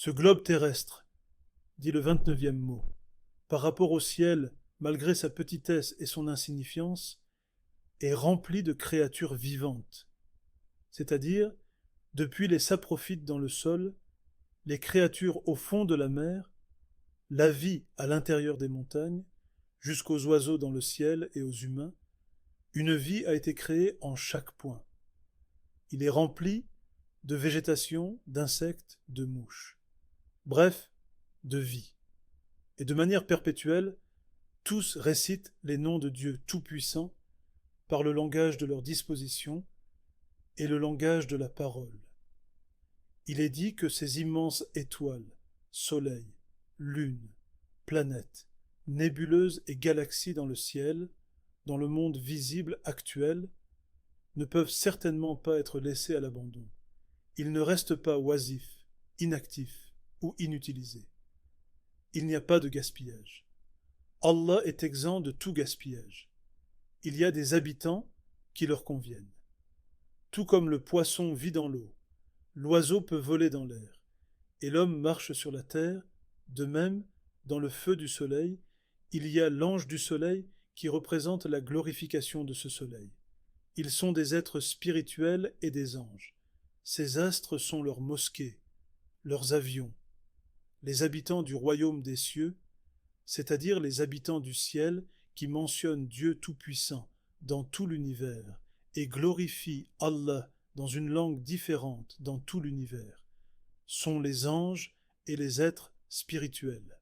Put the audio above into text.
Ce globe terrestre, dit le 29e mot, par rapport au ciel, malgré sa petitesse et son insignifiance, est rempli de créatures vivantes, c'est-à-dire, depuis les saprophytes dans le sol, les créatures au fond de la mer, la vie à l'intérieur des montagnes, jusqu'aux oiseaux dans le ciel et aux humains, une vie a été créée en chaque point. Il est rempli de végétation, d'insectes, de mouches. Bref, de vie. Et de manière perpétuelle, tous récitent les noms de Dieu Tout-Puissant par le langage de leur disposition et le langage de la parole. Il est dit que ces immenses étoiles, soleils, lunes, planètes, nébuleuses et galaxies dans le ciel, dans le monde visible actuel, ne peuvent certainement pas être laissés à l'abandon. Ils ne restent pas oisifs, inactifs ou inutilisés. Il n'y a pas de gaspillage. Allah est exempt de tout gaspillage. Il y a des habitants qui leur conviennent. Tout comme le poisson vit dans l'eau, l'oiseau peut voler dans l'air, et l'homme marche sur la terre, de même, dans le feu du soleil, il y a l'ange du soleil qui représente la glorification de ce soleil. Ils sont des êtres spirituels et des anges. Ces astres sont leurs mosquées, leurs avions. Les habitants du royaume des cieux, c'est-à-dire les habitants du ciel qui mentionnent Dieu Tout-Puissant dans tout l'univers et glorifient Allah dans une langue différente dans tout l'univers, sont les anges et les êtres spirituels.